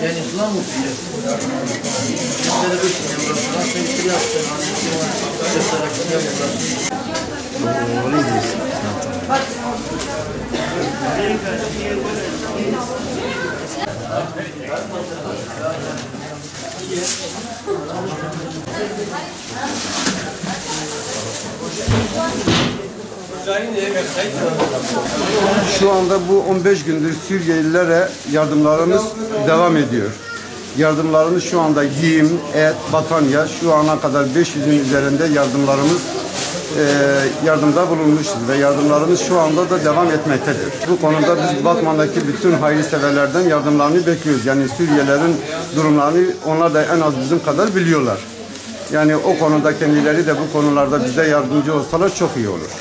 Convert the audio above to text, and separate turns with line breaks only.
يعني ظلام وفيه
Şu anda bu 15 gündür Suriyelilere yardımlarımız devam ediyor. Yardımlarımız şu anda giyim, et, battaniye, şu ana kadar 500'ün üzerinde yardımda bulunmuşuz ve yardımlarımız şu anda da devam etmektedir. Bu konuda biz Batman'daki bütün hayırseverlerden yardımlarını bekliyoruz. Yani Suriyelilerin durumlarını onlar da en az bizim kadar biliyorlar. Yani o konuda kendileri de bu konularda bize yardımcı olsalar çok iyi olur.